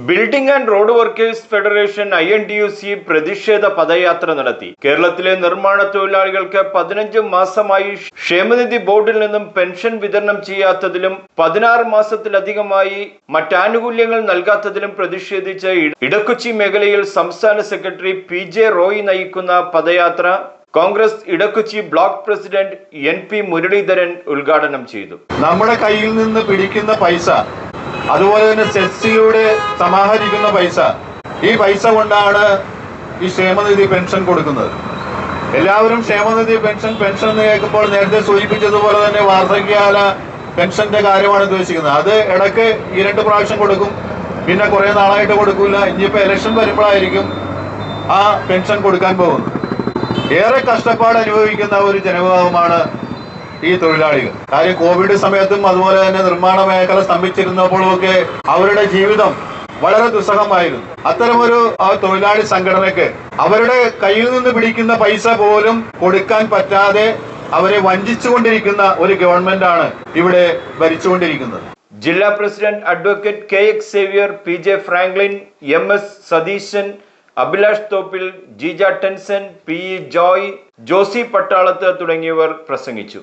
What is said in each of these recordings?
Building and road workers federation INTUC പ്രതിഷേധ പദയാത്ര നടത്തി. കേരളത്തിലെ നിർമ്മാണ തൊഴിലാളികൾക്ക് 15 മാസമായി ക്ഷേമനിധി ബോർഡിൽ നിന്നും പെൻഷൻ വിതരണം ചെയ്യാത്തതിലും 16 മാസത്തിലധികമായി മറ്റാനുകൂല്യങ്ങൾ നൽകാത്തതിലും പ്രതിഷേധിച്ച് ഇടക്കൊച്ചി മേഖലയിൽ സംസ്ഥാന സെക്രട്ടറി PJ റോയ് നയിക്കുന്ന പദയാത്ര Congress Edakochi block president NP Muraleedharan ഉദ്ഘാടനം ചെയ്തു. നമ്മുടെ കയ്യിൽ നിന്ന് പിടിക്കുന്ന പൈസ, അതുപോലെ തന്നെ സെസ്സിലൂടെ സമാഹരിക്കുന്ന പൈസ, ഈ പൈസ കൊണ്ടാണ് ഈ ക്ഷേമനിധി പെൻഷൻ കൊടുക്കുന്നത്. എല്ലാവരും ക്ഷേമനിധി പെൻഷൻ എന്ന് കേൾക്കുമ്പോൾ നേരത്തെ സൂചിപ്പിച്ചതുപോലെ തന്നെ വാർദ്ധക്യകാല പെൻഷന്റെ കാര്യമാണ് ഉദ്ദേശിക്കുന്നത്. അത് ഇടയ്ക്ക് 2 പ്രാവശ്യം കൊടുക്കും, പിന്നെ കുറെ നാളായിട്ട് കൊടുക്കില്ല. ഇനിയിപ്പോൾ ഇലക്ഷൻ വരുമ്പോഴായിരിക്കും ആ പെൻഷൻ കൊടുക്കാൻ പോകുന്നത്. ഏറെ കഷ്ടപ്പാട് അനുഭവിക്കുന്ന ഒരു ജനവിഭാഗമാണ് ഈ തൊഴിലാളികൾ. കാര്യം കോവിഡ് സമയത്തും അതുപോലെ തന്നെ നിർമ്മാണ മേഖല സ്തംഭിച്ചിരുന്നപ്പോഴുമൊക്കെ അവരുടെ ജീവിതം വളരെ ദുസ്സഹമായിരുന്നു. അത്തരമൊരു തൊഴിലാളി സംഘടനയ്ക്ക് അവരുടെ കയ്യിൽ നിന്ന് പിടിക്കുന്ന പൈസ പോലും കൊടുക്കാൻ പറ്റാതെ അവരെ വഞ്ചിച്ചുകൊണ്ടിരിക്കുന്ന ഒരു ഗവൺമെന്റാണ് ഇവിടെ ഭരിച്ചുകൊണ്ടിരിക്കുന്നത്. ജില്ലാ president advocate KX Xavier, PJ Franklin, MS Satheesan, Abhilash Thoppil, Jeeja Tenson, PE Joy, Josy Pattalath തുടങ്ങിയവർ പ്രസംഗിച്ചു.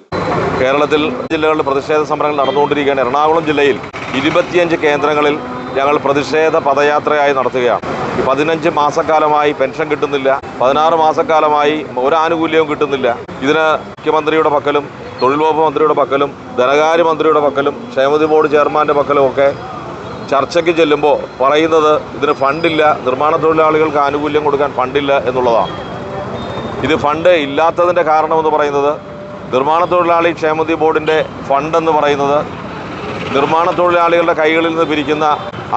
കേരളത്തിൽ ജില്ലകളിൽ പ്രതിഷേധ സമരങ്ങൾ നടന്നുകൊണ്ടിരിക്കുകയാണ്. എറണാകുളം ജില്ലയിൽ 25 കേന്ദ്രങ്ങളിൽ ഞങ്ങൾ പ്രതിഷേധ പദയാത്രയായി നടത്തുകയാണ്. 15 മാസക്കാലമായി പെൻഷൻ കിട്ടുന്നില്ല, 16 മാസക്കാലമായി ഒരു ആനുകൂല്യവും കിട്ടുന്നില്ല. ഇതിന് മുഖ്യമന്ത്രിയുടെ പക്കലും തൊഴിൽ വകുപ്പ് മന്ത്രിയുടെ പക്കലും ധനകാര്യമന്ത്രിയുടെ പക്കലും ക്ഷേമനിധി ബോർഡ് ചെയർമാൻ്റെ പക്കലും ഒക്കെ ചർച്ചയ്ക്ക് ചെല്ലുമ്പോൾ പറയുന്നത് ഇതിന് ഫണ്ടില്ല, നിർമ്മാണ തൊഴിലാളികൾക്ക് ആനുകൂല്യം കൊടുക്കാൻ ഫണ്ടില്ല എന്നുള്ളതാണ്. ഇത് ഫണ്ട് ഇല്ലാത്തതിൻ്റെ കാരണമെന്ന് പറയുന്നത് നിർമ്മാണ തൊഴിലാളി ക്ഷേമനിധി ബോർഡിൻ്റെ ഫണ്ടെന്ന് പറയുന്നത് നിർമ്മാണ തൊഴിലാളികളുടെ കൈകളിൽ നിന്ന് പിരിക്കുന്ന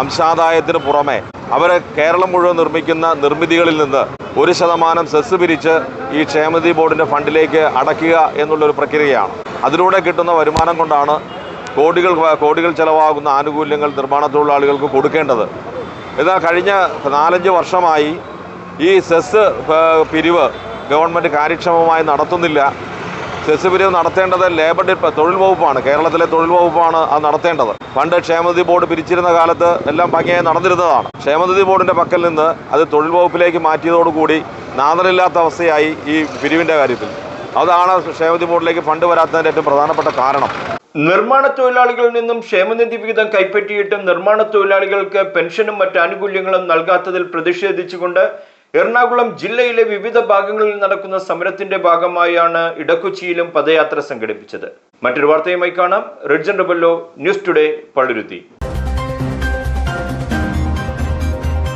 അംശാദായത്തിന് പുറമെ അവരെ കേരളം മുഴുവൻ നിർമ്മിക്കുന്ന നിർമ്മിതികളിൽ നിന്ന് 1% സെസ് പിരിച്ച് ഈ ക്ഷേമനിധി ബോർഡിൻ്റെ ഫണ്ടിലേക്ക് അടയ്ക്കുക എന്നുള്ളൊരു പ്രക്രിയയാണ്. അതിലൂടെ കിട്ടുന്ന വരുമാനം കൊണ്ടാണ് കോടികൾ ചെലവാകുന്ന ആനുകൂല്യങ്ങൾ നിർമ്മാണ തൊഴിലാളികൾക്ക് കൊടുക്കേണ്ടത്. എന്നാൽ കഴിഞ്ഞ 4-5 വർഷമായി ഈ സെസ് പിരിവ് ഗവൺമെൻറ് കാര്യക്ഷമമായി നടത്തുന്നില്ല. സെസ് പിരിവ് നടത്തേണ്ടത് തൊഴിൽ വകുപ്പാണ്, കേരളത്തിലെ തൊഴിൽ വകുപ്പാണ് അത് നടത്തേണ്ടത്. പണ്ട് ക്ഷേമനിധി ബോർഡ് പിരിച്ചിരുന്ന കാലത്ത് എല്ലാം ഭംഗിയായി നടന്നിരുന്നതാണ്. ക്ഷേമനിധി ബോർഡിൻ്റെ പക്കൽ നിന്ന് അത് തൊഴിൽ വകുപ്പിലേക്ക് മാറ്റിയതോടുകൂടി നാദനില്ലാത്ത അവസ്ഥയായി ഈ പിരിവിൻ്റെ കാര്യത്തിൽ. അതാണ് ക്ഷേമനിധി ബോർഡിലേക്ക് ഫണ്ട് വരാത്തതിൻ്റെ ഏറ്റവും പ്രധാനപ്പെട്ട കാരണം. നിർമ്മാണ തൊഴിലാളികളിൽ നിന്നും ക്ഷേമനിധി വിഹിതം കൈപ്പറ്റിയിട്ടും നിർമ്മാണ തൊഴിലാളികൾക്ക് പെൻഷനും മറ്റ് ആനുകൂല്യങ്ങളും നൽകാത്തതിൽ പ്രതിഷേധിച്ചുകൊണ്ട് എറണാകുളം ജില്ലയിലെ വിവിധ ഭാഗങ്ങളിൽ നടക്കുന്ന സമരത്തിന്റെ ഭാഗമായാണ് ഇടക്കൊച്ചിയിലും പദയാത്ര സംഘടിപ്പിച്ചത്. മറ്റൊരു വാർത്തയുമായി കാണാം. റിഡ്ജൻ റബല്ലോ, ന്യൂസ് ടുഡേ, പള്ളുരുത്തി.